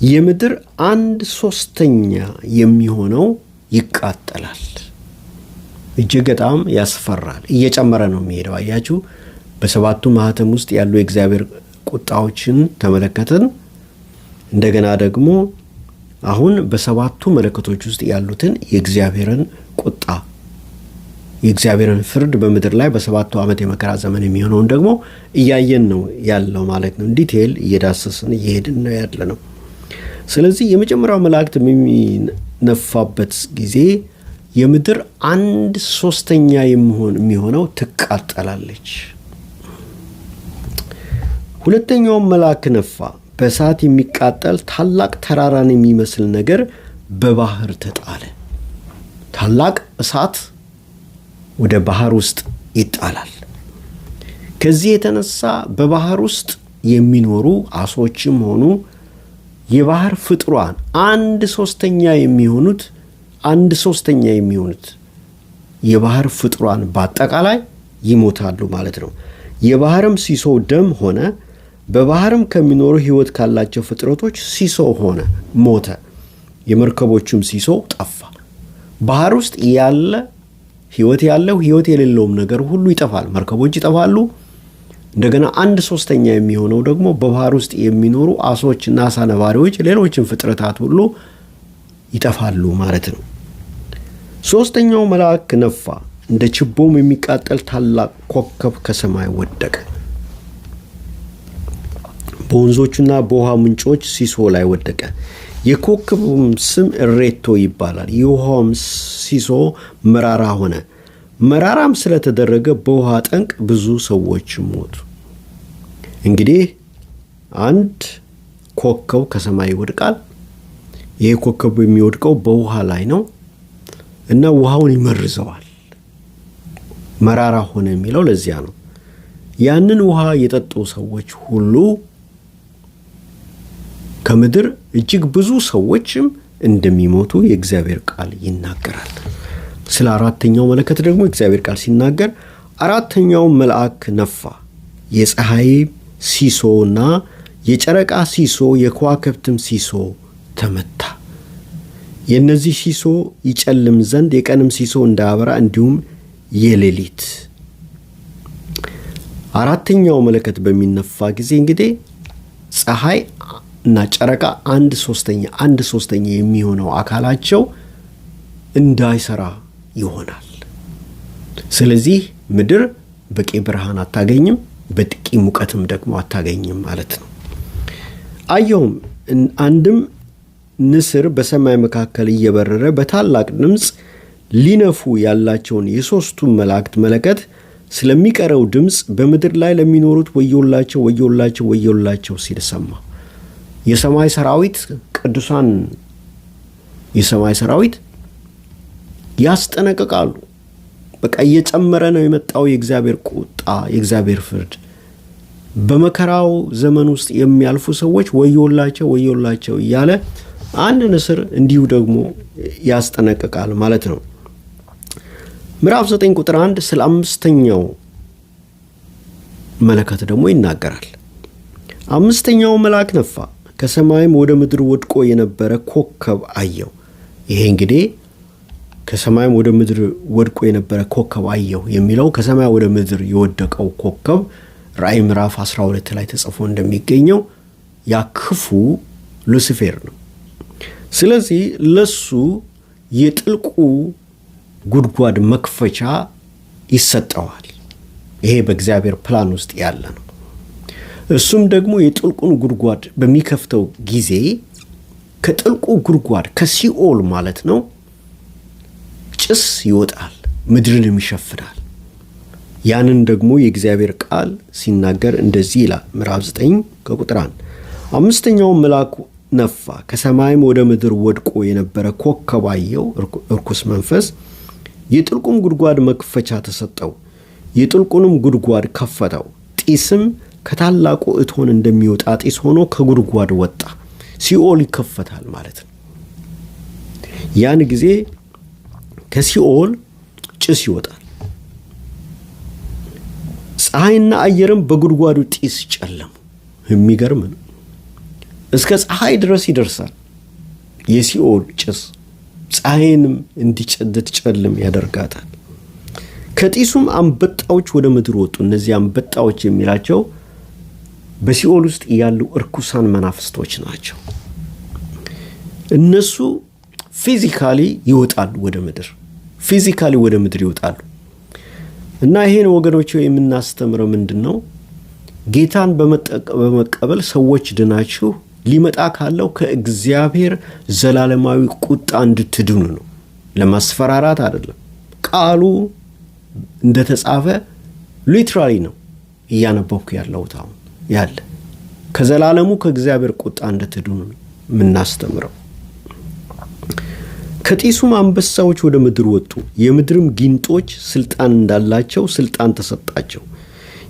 የምድር 1/3 የሚሆነው ይቃጠላል። እጅግ በጣም ያስፈራል። እየጨመረ ነው የሚሄደው። አያችሁ፣ በሰባቱ ማህተም ውስጥ ያሉ የእግዚአብሔር ቁጣዎችን ተመለከትን። እንደገና ደግሞ አሁን በሰባቱ መለከቶች ውስጥ ያሉትን የእግዚአብሔርን ቁጣ፣ የእግዚአብሔርን ፍርድ በምድር ላይ በሰባቱ ዓመት የመከራ ዘመን የሚሆነውን ደግሞ እያየን ነው ያለው ማለት ነው። ዲቴል እየዳሰስን እየሄድን ነው ያለ ነው። ስለዚህ የመጀመሪያው መላእክት የሚነፋበት ጊዜ የምድር 1/3 የሚሆነው ትቃጠላለች። ሁለተኛው መልአክ ነፋ። በእሳት የሚቃጠል ታላቅ ተራራን የሚመስል ነገር በባህር ተጣለ። ታላቅ እሳት ወደ ባህር ውስጥ ይጣላል። ከዚህ የተነሳ በባህር ውስጥ የሚኖሩ አሶችም ሆኑ የባህር ፍጥሯን 1/3 የሚሆኑት የባህር ፍጥሯን በአጠቃላይ ይሞታሉ ማለት ነው። የባህርም ሲሶ ደም ሆነ። በባህርም ከሚኖሩ ሕይወት ካላቸው ፍጥረቶች ሲሶ ሆነ፣ ሞተ። የመርከቦቹም ሲሶ ጠፋ። ባህር ውስጥ ያለ ሕይወት ያለው ሕይወት የሌለውም ነገር ሁሉ ይጠፋል። መርከቦች ይጠፋሉ። እንደገና 1/3 የሚሆነው ደግሞ በባህር ውስጥ የሚኖሩ አሶችና አሳ ነባሪዎች፣ ሌሎችም ፍጥረታት ሁሉ ይጠፋሉ ማለት ነው። ሶስተኛው መልአክ ነፋ። እንደ ችቦም የሚቃጠል ታላቅ ኮከብ ከሰማይ ወደቀ። በወንዞችና በውሃ ምንጮች ሲሶ ላይ ወደቀ። የኮከቡም ስም እሬቶ ይባላል። የውሃውም ሲሶ መራራ ሆነ። መራራም ስለተደረገ በውሃ ጠንቅ ብዙ ሰዎች ሞቱ። እንግዲህ አንድ ኮከብ ከሰማይ ይወድቃል። ይሄ ኮከቡ የሚወድቀው በውሃ ላይ ነው እና ውሃውን ይመርዘዋል። መራራ ሆነ የሚለው ለዚያ ነው። ያንን ውሃ የጠጡ ሰዎች ሁሉ ከምድር እጅግ ብዙ ሰዎችም እንደሚሞቱ የእግዚአብሔር ቃል ይናገራል። ስለ አራተኛው መለከት ደግሞ እግዚአብሔር ቃል ሲናገር አራተኛው መልአክ ነፋ። የፀሐይ ሲሶና የጨረቃ ሲሶ የከዋክብትም ሲሶ ተመታ። የእነዚህ ሲሶ ይጨልም ዘንድ የቀንም ሲሶ እንዳያበራ እንዲሁም የሌሊት። አራተኛው መለከት በሚነፋ ጊዜ እንግዲህ ፀሐይ እና ጨረቃ 1/3 የሚሆነው አካላቸው እንዳይሰራ ይሆናል። ስለዚህ ምድር በቂ ብርሃን አታገኝም፣ በጥቂ ሙቀትም ደግሞ አታገኝም ማለት ነው። አየሁም አንድም ንስር በሰማይ መካከል እየበረረ በታላቅ ድምፅ ሊነፉ ያላቸውን የሦስቱን መላእክት መለከት ስለሚቀረው ድምፅ በምድር ላይ ለሚኖሩት ወዮላቸው፣ ወዮላቸው፣ ወዮላቸው ሲል ሰማ። የሰማይ ሰራዊት፣ ቅዱሳን የሰማይ ሰራዊት ያስጠነቅቃሉ። በቃ እየጨመረ ነው የመጣው የእግዚአብሔር ቁጣ፣ የእግዚአብሔር ፍርድ። በመከራው ዘመን ውስጥ የሚያልፉ ሰዎች ወዮላቸው፣ ወዮላቸው እያለ አንድ ንስር እንዲሁ ደግሞ ያስጠነቅቃል ማለት ነው። ምዕራፍ 9 ቁጥር 1 ስለ 5ኛው መለከት ደግሞ ይናገራል። 5ኛው መልአክ ነፋ፣ ከሰማይም ወደ ምድር ወድቆ የነበረ ኮከብ አየው። ይሄ እንግዲህ ከሰማይም ወደ ምድር ወድቆ የነበረ ኮከብ አየው የሚለው ከሰማይ ወደ ምድር የወደቀው ኮከብ ራእይ ምዕራፍ 12 ላይ ተጽፎ እንደሚገኘው ያ ክፉ ሉሲፌር ነው። ስለዚህ ለሱ የጥልቁ ጉድጓድ መክፈቻ ይሰጠዋል። ይሄ በእግዚአብሔር ፕላን ውስጥ ያለ ነው። እሱም ደግሞ የጥልቁን ጉድጓድ በሚከፍተው ጊዜ ከጥልቁ ጉድጓድ ከሲኦል ማለት ነው ጭስ ይወጣል፣ ምድርን ይሸፍናል። ያንን ደግሞ የእግዚአብሔር ቃል ሲናገር እንደዚህ ይላል። ምዕራፍ 9 ከቁጥር 1 5ኛው መልአክ ነፋ፣ ከሰማይም ወደ ምድር ወድቆ የነበረ ኮከብ አየው፣ እርኩስ መንፈስ። የጥልቁም ጉድጓድ መክፈቻ ተሰጠው፣ የጥልቁንም ጉድጓድ ከፈተው። ጢስም ከታላቁ እቶን እንደሚወጣ ጢስ ሆኖ ከጉድጓድ ወጣ። ሲኦል ይከፈታል ማለት ነው። ያን ጊዜ ከሲኦል ጭስ ይወጣል። ፀሐይና አየርም በጉድጓዱ ጢስ ጨለሙ። የሚገርም ነው። እስከ ፀሐይ ድረስ ይደርሳል የሲኦል ጭስ። ፀሐይንም እንድትጨልም ያደርጋታል። ከጢሱም አንበጣዎች ወደ ምድር ወጡ። እነዚህ አንበጣዎች የሚላቸው በሲኦል ውስጥ ያሉ እርኩሳን መናፍስቶች ናቸው። እነሱ ፊዚካሊ ይወጣሉ ወደ ምድር ይወጣሉ። እና ይሄን ወገኖች የምናስተምረው ምንድነው? ጌታን በመቀበል ሰዎች ድናችሁ ሊመጣ ካለው ከእግዚአብሔር ዘላለማዊ ቁጣ እንድትድኑ ነው። ለማስፈራራት አይደለም። ቃሉ እንደተጻፈ ሊትራሊ ነው እያነበብኩ ያለሁት አሁን ያለ ከዘላለሙ ከእግዚአብሔር ቁጣ እንድትድኑ ነው የምናስተምረው። ከጢሱም አንበሳዎች ወደ ምድር ወጡ። የምድርም ጊንጦች ስልጣን እንዳላቸው ስልጣን ተሰጣቸው።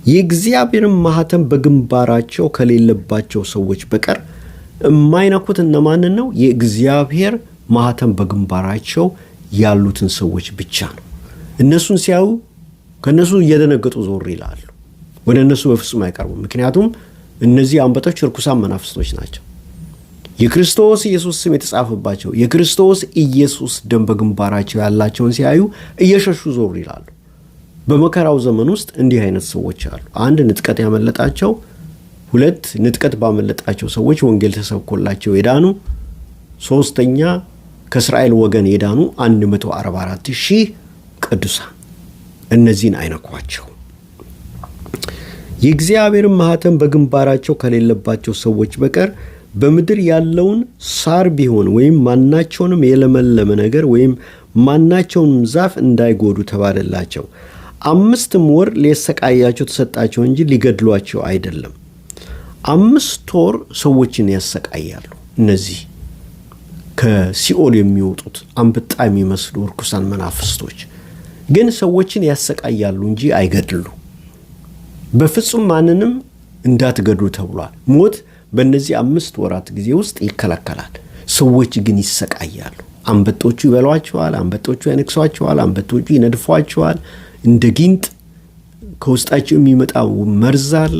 የእግዚአብሔርን ማህተም በግንባራቸው ከሌለባቸው ሰዎች በቀር የማይነኩት እነማንን ነው? የእግዚአብሔር ማህተም በግንባራቸው ያሉትን ሰዎች ብቻ ነው። እነሱን ሲያዩ ከነሱ እየደነገጡ ዞር ይላሉ። ወደ እነሱ በፍጹም አይቀርቡም። ምክንያቱም እነዚህ አንበጦች ርኩሳን መናፍስቶች ናቸው። የክርስቶስ ኢየሱስ ስም የተጻፈባቸው የክርስቶስ ኢየሱስ ደም በግንባራቸው ያላቸውን ሲያዩ እየሸሹ ዞር ይላሉ። በመከራው ዘመን ውስጥ እንዲህ አይነት ሰዎች አሉ። አንድ ንጥቀት ያመለጣቸው፣ ሁለት ንጥቀት ባመለጣቸው ሰዎች ወንጌል ተሰብኮላቸው የዳኑ፣ ሶስተኛ ከእስራኤል ወገን የዳኑ 144,000 ቅዱሳን። እነዚህን አይነኳቸው። የእግዚአብሔርን ማህተም በግንባራቸው ከሌለባቸው ሰዎች በቀር በምድር ያለውን ሳር ቢሆን ወይም ማናቸውንም የለመለመ ነገር ወይም ማናቸውንም ዛፍ እንዳይጎዱ ተባለላቸው። 5 ወር ሊያሰቃያቸው ተሰጣቸው እንጂ ሊገድሏቸው አይደለም። 5 ወር ሰዎችን ያሰቃያሉ። እነዚህ ከሲኦል የሚወጡት አንበጣ የሚመስሉ ርኩሳን መናፍስቶች ግን ሰዎችን ያሰቃያሉ እንጂ አይገድሉ። በፍጹም ማንንም እንዳትገድሉ ተብሏል። ሞት በእነዚህ 5 ወራት ጊዜ ውስጥ ይከለከላል። ሰዎች ግን ይሰቃያሉ። አንበጦቹ ይበሏቸዋል፣ አንበጦቹ ያነክሷቸዋል፣ አንበጦቹ ይነድፏቸዋል። እንደ ጊንጥ ከውስጣቸው የሚመጣው መርዛል።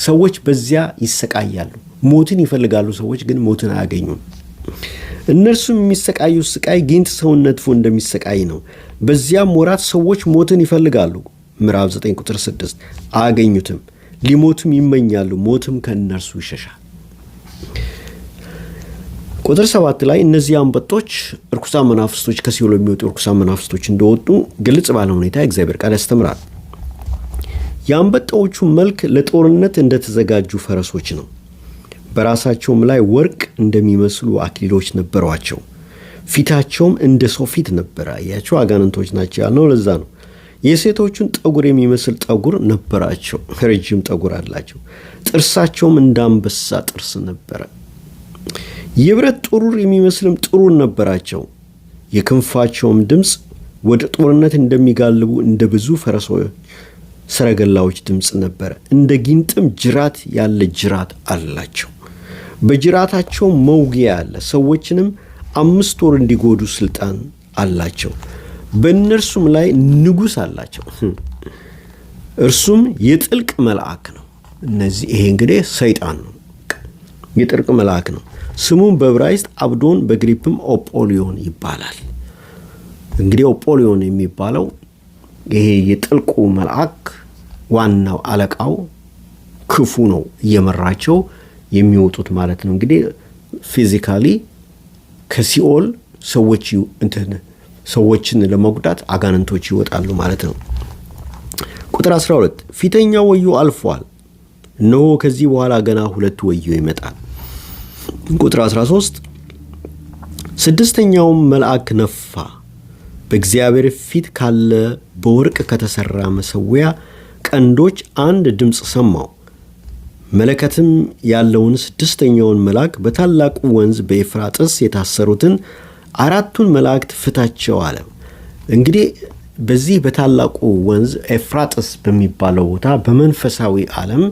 ሰዎች በዚያ ይሰቃያሉ። ሞትን ይፈልጋሉ። ሰዎች ግን ሞትን አያገኙም። እነርሱም የሚሰቃዩ ስቃይ ጊንጥ ሰውን ነድፎ እንደሚሰቃይ ነው። በዚያም ወራት ሰዎች ሞትን ይፈልጋሉ። ምዕራፍ 9 ቁጥር 6 አያገኙትም። ሊሞቱም ይመኛሉ፣ ሞትም ከእነርሱ ይሸሻል። ቁጥር 7 ላይ እነዚህ አንበጦች ርኩሳን መናፍስቶች ከሲኦል የሚወጡ ርኩሳን መናፍስቶች እንደወጡ ግልጽ ባለ ሁኔታ እግዚአብሔር ቃል ያስተምራል። የአንበጣዎቹ መልክ ለጦርነት እንደተዘጋጁ ፈረሶች ነው። በራሳቸውም ላይ ወርቅ እንደሚመስሉ አክሊሎች ነበሯቸው። ፊታቸውም እንደ ሰው ፊት ነበረ። ያቸው አጋንንቶች ናቸው ያልነው ለዛ ነው። የሴቶቹን ጠጉር የሚመስል ጠጉር ነበራቸው። ረጅም ጠጉር አላቸው። ጥርሳቸውም እንደ አንበሳ ጥርስ ነበረ። የብረት ጥሩር የሚመስልም ጥሩር ነበራቸው። የክንፋቸውም ድምፅ ወደ ጦርነት እንደሚጋልቡ እንደ ብዙ ፈረሶች ሰረገላዎች ድምፅ ነበረ። እንደ ጊንጥም ጅራት ያለ ጅራት አላቸው። በጅራታቸው መውጊያ አለ። ሰዎችንም 5 ወር እንዲጎዱ ስልጣን አላቸው። በእነርሱም ላይ ንጉሥ አላቸው። እርሱም የጥልቅ መልአክ ነው። ይሄ እንግዲህ ሰይጣን ነው። የጥልቅ መልአክ ነው። ስሙም በዕብራይስጥ አብዶን በግሪክም ኦጶሊዮን ይባላል። እንግዲህ ኦጶሊዮን የሚባለው ይሄ የጥልቁ መልአክ ዋናው አለቃው ክፉ ነው። እየመራቸው የሚወጡት ማለት ነው። እንግዲህ ፊዚካሊ ከሲኦል ሰዎችን ለመጉዳት አጋንንቶች ይወጣሉ ማለት ነው። ቁጥር 12 ፊተኛው ወዮ አልፏል፣ እነሆ ከዚህ በኋላ ገና 2 ወዮ ይመጣል። ቁጥር 13 6ኛውም መልአክ ነፋ፣ በእግዚአብሔር ፊት ካለ በወርቅ ከተሰራ መሠዊያ ቀንዶች አንድ ድምፅ ሰማው። መለከትም ያለውን 6ኛውን መልአክ በታላቁ ወንዝ በኤፍራጥስ የታሰሩትን 4ቱን መላእክት ፍታቸው አለ። እንግዲህ በዚህ በታላቁ ወንዝ ኤፍራጥስ በሚባለው ቦታ በመንፈሳዊ ዓለም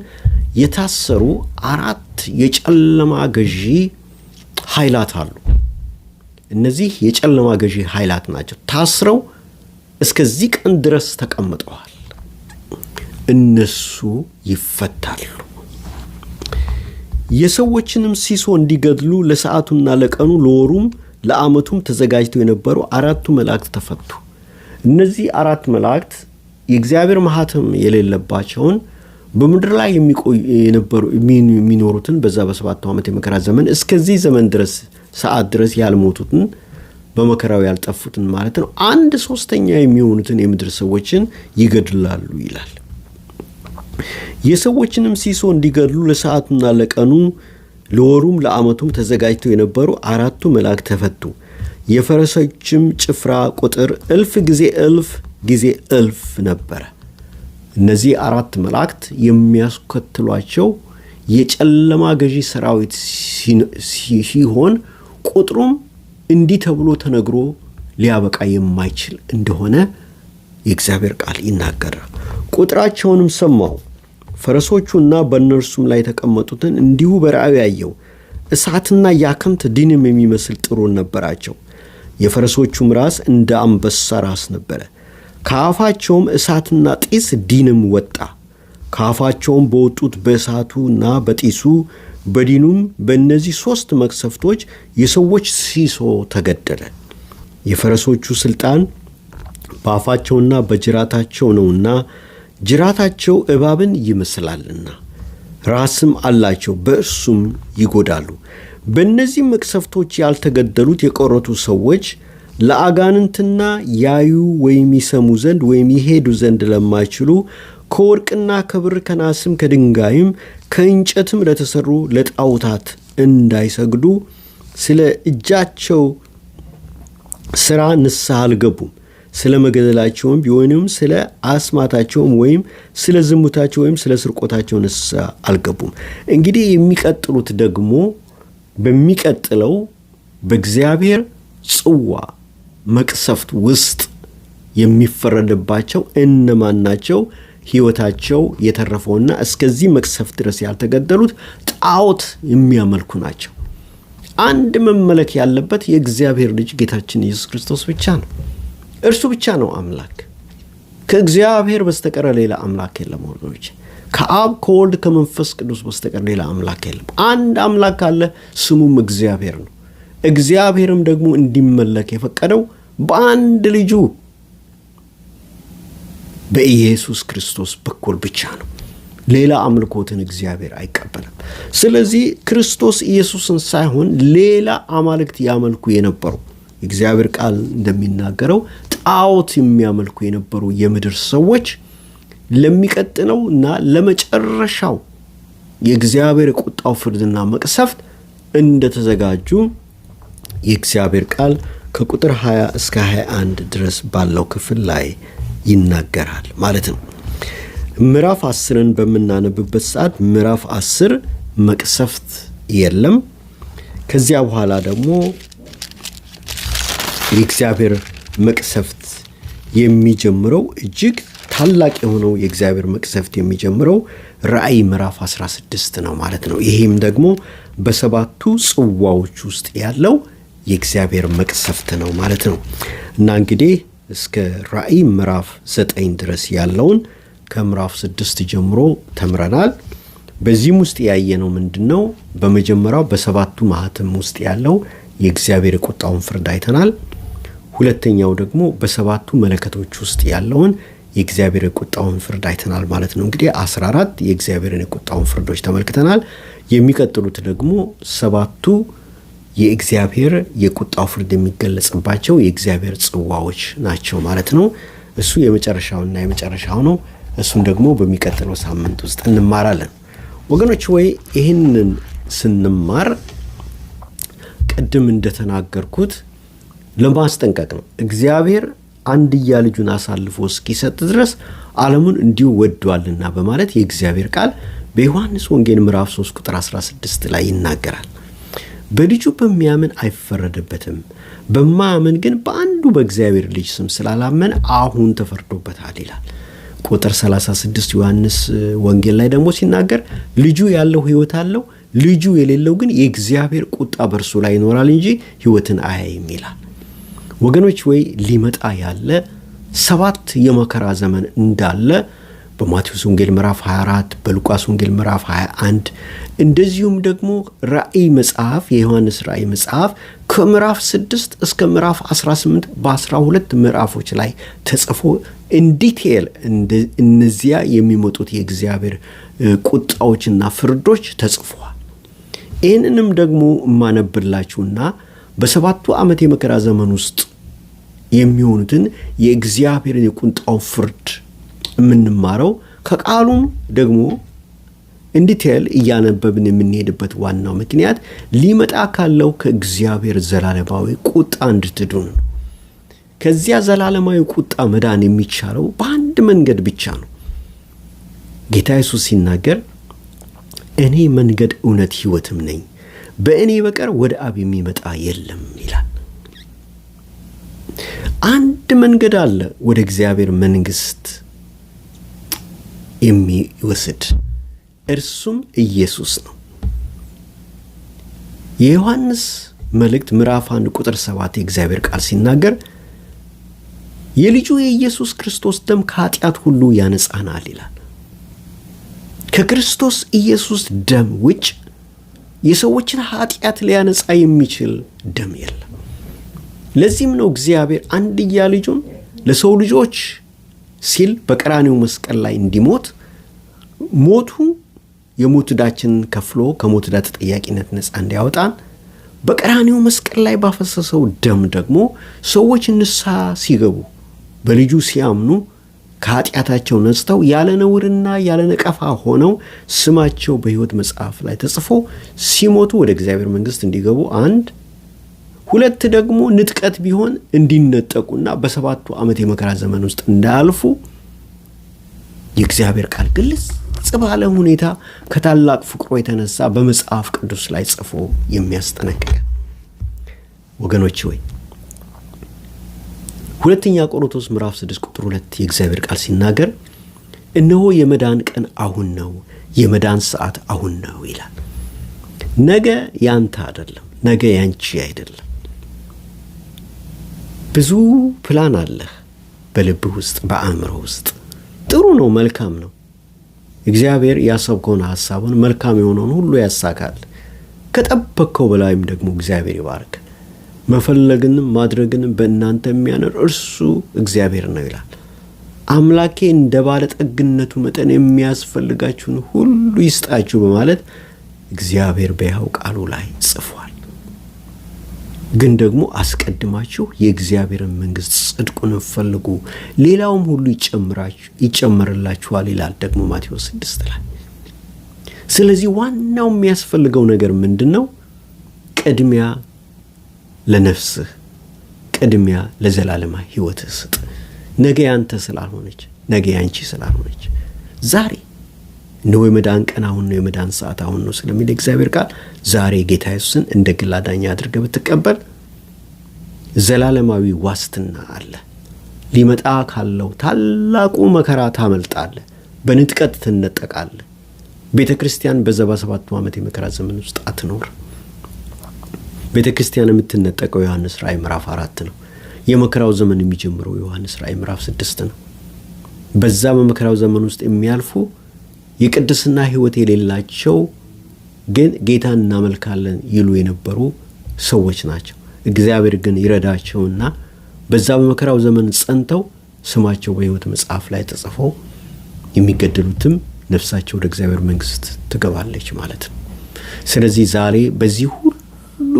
የታሰሩ 4 የጨለማ ገዢ ኃይላት አሉ። እነዚህ የጨለማ ገዢ ኃይላት ናቸው። ታስረው እስከዚህ ቀን ድረስ ተቀምጠዋል። እነሱ ይፈታሉ። የሰዎችንም ሲሶ እንዲገድሉ ለሰዓቱና ለቀኑ ለወሩም ለዓመቱም ተዘጋጅተው የነበሩ 4ቱ መላእክት ተፈቱ። እነዚህ አራት መላእክት የእግዚአብሔር ማህተም የሌለባቸውን በምድር ላይ የሚኖሩትን በዛ በሰባቱ ዓመት የመከራ ዘመን እስከዚህ ዘመን ድረስ ሰዓት ድረስ ያልሞቱትን በመከራው ያልጠፉትን ማለት ነው 1/3 የሚሆኑትን የምድር ሰዎችን ይገድላሉ ይላል። የሰዎችንም ሲሶ እንዲገድሉ ለሰዓቱና ለቀኑ ለወሩም ለዓመቱም ተዘጋጅተው የነበሩ አራቱ መላእክት ተፈቱ። የፈረሶችም ጭፍራ ቁጥር 1000 ጊዜ 1000 ነበረ። እነዚህ አራት መላእክት የሚያስከትሏቸው የጨለማ ገዢ ሰራዊት ሲሆን ቁጥሩም እንዲህ ተብሎ ተነግሮ ሊያበቃ የማይችል እንደሆነ የእግዚአብሔር ቃል ይናገራል። ቁጥራቸውንም ሰማሁ። ፈረሶቹና በእነርሱም ላይ የተቀመጡትን እንዲሁ በራእይ ያየው። እሳትና ያከንት ዲንም የሚመስል ጥሩር ነበራቸው። የፈረሶቹም ራስ እንደ አንበሳ ራስ ነበረ። ከአፋቸውም እሳትና ጢስ ዲንም ወጣ። ከአፋቸውም በወጡት በእሳቱና በጢሱ በዲኑም በእነዚህ 3 መቅሰፍቶች የሰዎች ሲሶ ተገደለ። የፈረሶቹ ስልጣን በአፋቸውና በጅራታቸው ነውና ጅራታቸው እባብን ይመስላልና ራስም አላቸው፣ በእርሱም ይጎዳሉ። በእነዚህ መቅሰፍቶች ያልተገደሉት የቀሩት ሰዎች ለአጋንንትና ያዩ ወይም ይሰሙ ዘንድ ወይም ይሄዱ ዘንድ ለማይችሉ ከወርቅና ከብር ከናስም ከድንጋይም ከእንጨትም ለተሰሩ ለጣዖታት እንዳይሰግዱ ስለ እጃቸው ሥራ ንስሐ አልገቡም። ስለ መገደላቸውም ቢሆንም ስለ አስማታቸውም ወይም ስለ ዝሙታቸው ወይም ስለ ስርቆታቸው ንስሐ አልገቡም። እንግዲህ የሚቀጥሉት ደግሞ በሚቀጥለው በእግዚአብሔር ጽዋ መቅሰፍት ውስጥ የሚፈረድባቸው እነማን ናቸው? ሕይወታቸው የተረፈውና እስከዚህ መቅሰፍት ድረስ ያልተገደሉት ጣዖት የሚያመልኩ ናቸው። አንድ መመለክ ያለበት የእግዚአብሔር ልጅ ጌታችን ኢየሱስ ክርስቶስ ብቻ ነው። እርሱ ብቻ ነው አምላክ። ከእግዚአብሔር በስተቀር ሌላ አምላክ የለም ወገኖች። ከአብ ከወልድ ከመንፈስ ቅዱስ በስተቀር ሌላ አምላክ የለም። አንድ አምላክ አለ፣ ስሙም እግዚአብሔር ነው። እግዚአብሔርም ደግሞ እንዲመለክ የፈቀደው በአንድ ልጁ በኢየሱስ ክርስቶስ በኩል ብቻ ነው። ሌላ አምልኮትን እግዚአብሔር አይቀበልም። ስለዚህ ክርስቶስ ኢየሱስን ሳይሆን ሌላ አማልክት ያመልኩ የነበሩ እግዚአብሔር ቃል እንደሚናገረው ጣዖት የሚያመልኩ የነበሩ የምድር ሰዎች ለሚቀጥለውና ለመጨረሻው የእግዚአብሔር ቁጣው ፍርድና መቅሰፍት እንደተዘጋጁ የእግዚአብሔር ቃል ከቁጥር 20 እስከ 21 ድረስ ባለው ክፍል ላይ ይናገራል ማለት ነው። ምዕራፍ 10ን በምናነብበት ሰዓት ምዕራፍ 10 መቅሰፍት የለም። ከዚያ በኋላ ደግሞ የእግዚአብሔር መቅሰፍት የሚጀምረው እጅግ ታላቅ የሆነው የእግዚአብሔር መቅሰፍት የሚጀምረው ራእይ ምዕራፍ 16 ነው ማለት ነው። ይሄም ደግሞ በሰባቱ ጽዋዎች ውስጥ ያለው የእግዚአብሔር መቅሰፍት ነው ማለት ነው። እና እንግዲህ እስከ ራእይ ምዕራፍ 9 ድረስ ያለውን ከምዕራፍ 6 ጀምሮ ተምረናል። በዚህም ውስጥ ያየነው ምንድነው? በመጀመሪያው በሰባቱ ማህተም ውስጥ ያለው የእግዚአብሔር ቁጣውን ፍርድ አይተናል። ሁለተኛው ደግሞ በሰባቱ መለከቶች ውስጥ ያለውን የእግዚአብሔር ቁጣውን ፍርድ አይተናል ማለት ነው። እንግዲህ 14 የእግዚአብሔርን ቁጣውን ፍርዶች ተመልክተናል። የሚቀጥሉት ደግሞ ሰባቱ የእግዚአብሔር የቁጣው ፍርድ የሚገለጽባቸው የእግዚአብሔር ጽዋዎች ናቸው ማለት ነው። እሱ የመጨረሻውና የመጨረሻው ነው። እሱን ደግሞ በሚቀጥለው ሳምንት ውስጥ እንማራለን። ወገኖች ወይ ይህንን ስንማር ቅድም እንደተናገርኩት ለማስጠንቀቅ ነው። እግዚአብሔር አንድያ ልጁን አሳልፎ እስኪሰጥ ድረስ ዓለሙን እንዲሁ ወዷልና በማለት የእግዚአብሔር ቃል በዮሐንስ ወንጌል ምዕራፍ 3 ቁጥር 16 ላይ ይናገራል። በልጁ በሚያምን አይፈረድበትም፣ በማያምን ግን በአንዱ በእግዚአብሔር ልጅ ስም ስላላመነ አሁን ተፈርዶበታል ይላል። ቁጥር 36 ዮሐንስ ወንጌል ላይ ደግሞ ሲናገር ልጁ ያለው ሕይወት አለው፣ ልጁ የሌለው ግን የእግዚአብሔር ቁጣ በእርሱ ላይ ይኖራል እንጂ ሕይወትን አያይም ይላል። ወገኖች ወይ ሊመጣ ያለ 7 የመከራ ዘመን እንዳለ በማቴዎስ ወንጌል ምዕራፍ 24፣ በሉቃስ ወንጌል ምዕራፍ 21 እንደዚሁም ደግሞ ራእይ መጽሐፍ የዮሐንስ ራእይ መጽሐፍ ከምዕራፍ 6 እስከ ምዕራፍ 18 በ12 ምዕራፎች ላይ ተጽፎ ኢንዲቴል እነዚያ የሚመጡት የእግዚአብሔር ቁጣዎችና ፍርዶች ተጽፈዋል። ይህንንም ደግሞ ማነብላችሁና በሰባቱ ዓመት የመከራ ዘመን ውስጥ የሚሆኑትን የእግዚአብሔርን የቁጣውን ፍርድ የምንማረው ከቃሉም ደግሞ ኢንዲቴል እያነበብን የምንሄድበት ዋናው ምክንያት ሊመጣ ካለው ከእግዚአብሔር ዘላለማዊ ቁጣ እንድትድኑ ነው። ከዚያ ዘላለማዊ ቁጣ መዳን የሚቻለው በአንድ መንገድ ብቻ ነው። ጌታ ኢየሱስ ሲናገር እኔ መንገድ፣ እውነት፣ ሕይወትም ነኝ፣ በእኔ በቀር ወደ አብ የሚመጣ የለም ይላል። አንድ መንገድ አለ ወደ እግዚአብሔር መንግሥት የሚወስድ፣ እርሱም ኢየሱስ ነው። የዮሐንስ መልእክት ምዕራፍ 1 ቁጥር 7 የእግዚአብሔር ቃል ሲናገር የልጁ የኢየሱስ ክርስቶስ ደም ከኃጢአት ሁሉ ያነጻናል ይላል። ከክርስቶስ ኢየሱስ ደም ውጭ የሰዎችን ኃጢአት ሊያነጻ የሚችል ደም የለም። ለዚህም ነው እግዚአብሔር አንድያ ልጁን ለሰው ልጆች ሲል በቀራንዮ መስቀል ላይ እንዲሞት ሞቱ የሞት ዕዳችንን ከፍሎ ከሞት ዕዳ ተጠያቂነት ነፃ እንዲያወጣን በቀራንዮ መስቀል ላይ ባፈሰሰው ደም ደግሞ ሰዎች ንስሐ ሲገቡ በልጁ ሲያምኑ ከኃጢአታቸው ነጽተው ያለ ነውርና ያለ ነቀፋ ሆነው ስማቸው በሕይወት መጽሐፍ ላይ ተጽፎ ሲሞቱ ወደ እግዚአብሔር መንግሥት እንዲገቡ፣ አንድ ሁለት ደግሞ ንጥቀት ቢሆን እንዲነጠቁና በሰባቱ ዓመት የመከራ ዘመን ውስጥ እንዳያልፉ የእግዚአብሔር ቃል ግልጽ ባለ ሁኔታ ከታላቅ ፍቅሩ የተነሳ በመጽሐፍ ቅዱስ ላይ ጽፎ የሚያስጠነቅቅ ወገኖች ሆይ ሁለተኛ ቆሮንቶስ ምዕራፍ 6 ቁጥር 2 የእግዚአብሔር ቃል ሲናገር እነሆ የመዳን ቀን አሁን ነው፣ የመዳን ሰዓት አሁን ነው ይላል። ነገ ያንተ አይደለም፣ ነገ ያንቺ አይደለም። ብዙ ፕላን አለህ በልብህ ውስጥ በአእምሮ ውስጥ። ጥሩ ነው፣ መልካም ነው። እግዚአብሔር ያሰብከውን ሐሳቡን መልካም የሆነውን ሁሉ ያሳካል። ከጠበቅከው በላይም ደግሞ እግዚአብሔር ይባርክ። መፈለግንም ማድረግንም በእናንተ የሚያኖር እርሱ እግዚአብሔር ነው ይላል። አምላኬ እንደ ባለጠግነቱ መጠን የሚያስፈልጋችሁን ሁሉ ይስጣችሁ በማለት እግዚአብሔር በሕያው ቃሉ ላይ ጽፏል። ግን ደግሞ አስቀድማችሁ የእግዚአብሔርን መንግሥት ጽድቁን ፈልጉ፣ ሌላውም ሁሉ ይጨመርላችኋል ይላል ደግሞ ማቴዎስ 6 ላይ። ስለዚህ ዋናው የሚያስፈልገው ነገር ምንድነው? ቅድሚያ ለነፍስህ፣ ቅድሚያ ለዘላለማዊ ሕይወትህ ስጥ። ነገ ያንተ ስላልሆነች፣ ነገ ያንቺ ስላልሆነች ዛሬ ነው የመዳን ቀን አሁን ነው፣ የመዳን ሰዓት አሁን ነው ስለሚል እግዚአብሔር ቃል ዛሬ ጌታ ኢየሱስን እንደ ግል አዳኝ አድርገህ ብትቀበል ዘላለማዊ ዋስትና አለ። ሊመጣ ካለው ታላቁ መከራ ታመልጣለህ፣ በንጥቀት ትነጠቃለህ። ቤተ ክርስቲያን በ7 ዓመት የመከራ ዘመን ውስጥ አትኖር። ቤተ ክርስቲያን የምትነጠቀው ዮሐንስ ራእይ ምዕራፍ 4 ነው። የመከራው ዘመን የሚጀምረው ዮሐንስ ራእይ ምዕራፍ 6 ነው። በዛ በመከራው ዘመን ውስጥ የሚያልፉ የቅድስና ሕይወት የሌላቸው ግን ጌታን እናመልካለን ይሉ የነበሩ ሰዎች ናቸው። እግዚአብሔር ግን ይረዳቸውና በዛ በመከራው ዘመን ጸንተው ስማቸው በሕይወት መጽሐፍ ላይ ተጽፈው የሚገደሉትም ነፍሳቸው ወደ እግዚአብሔር መንግሥት ትገባለች ማለት ነው። ስለዚህ ዛሬ በዚህ ሁሉ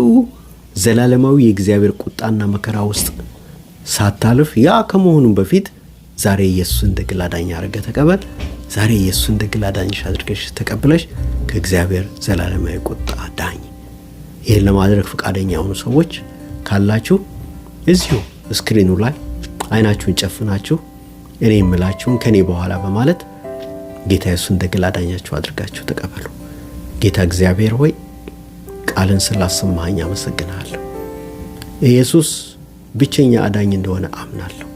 ዘላለማዊ የእግዚአብሔር ቁጣና መከራ ውስጥ ሳታልፍ ያ ከመሆኑም በፊት ዛሬ ኢየሱስን እንደ ግል አዳኝ አድርገህ ተቀበል። ዛሬ ኢየሱስን እንደ ግል አዳኝሽ አድርገሽ ተቀብለሽ ከእግዚአብሔር ዘላለማዊ ቁጣ ዳኝ። ይህን ለማድረግ ፈቃደኛ የሆኑ ሰዎች ካላችሁ እዚሁ ስክሪኑ ላይ አይናችሁን ጨፍናችሁ እኔ የምላችሁን ከኔ በኋላ በማለት ጌታ ኢየሱስን እንደ ግል አዳኛችሁ አድርጋችሁ ተቀበሉ። ጌታ እግዚአብሔር ሆይ ቃልን ስላሰማኸኝ አመሰግናለሁ። ኢየሱስ ብቸኛ አዳኝ እንደሆነ አምናለሁ።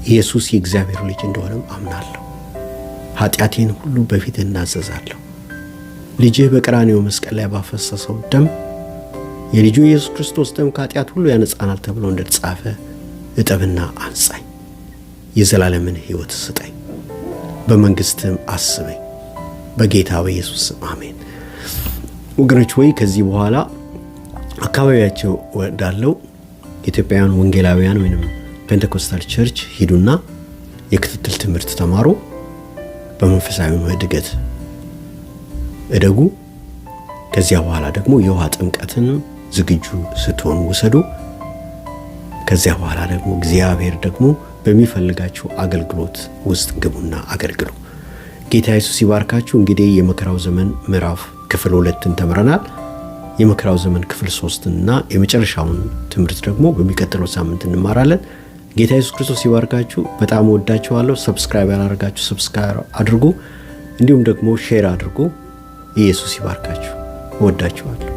ኢየሱስ የእግዚአብሔር ልጅ እንደሆነም አምናለሁ። ኃጢአቴን ሁሉ በፊትህ እናዘዛለሁ። ልጅህ በቀራንዮ መስቀል ላይ ባፈሰሰው ደም የልጁ ኢየሱስ ክርስቶስ ደም ከኃጢአት ሁሉ ያነጻናል ተብሎ እንደተጻፈ እጠብና አንጻኝ። የዘላለምን ሕይወት ስጠኝ። በመንግስትም አስበኝ። በጌታ በኢየሱስ ስም አሜን። ወገኖች ወይ ከዚህ በኋላ አካባቢያቸው ወዳለው ኢትዮጵያውያን ወንጌላውያን ወይንም ፔንቴኮስታል ቸርች ሂዱና የክትትል ትምህርት ተማሩ። በመንፈሳዊ እድገት እደጉ። ከዚያ በኋላ ደግሞ የውሃ ጥምቀትን ዝግጁ ስትሆኑ ውሰዱ። ከዚያ በኋላ ደግሞ እግዚአብሔር ደግሞ በሚፈልጋችሁ አገልግሎት ውስጥ ግቡና አገልግሉ። ጌታ ኢየሱስ ይባርካችሁ። እንግዲህ የመከራው ዘመን ምዕራፍ ክፍል 2ን ተምረናል። የመከራው ዘመን ክፍል 3ና የመጨረሻውን ትምህርት ደግሞ በሚቀጥለው ሳምንት እንማራለን። ጌታ ኢየሱስ ክርስቶስ ይባርካችሁ። በጣም ወዳችኋለሁ። ሰብስክራይብ ያላደረጋችሁ ሰብስክራይብ አድርጉ፣ እንዲሁም ደግሞ ሼር አድርጉ። ኢየሱስ ይባርካችሁ። ወዳችኋለሁ።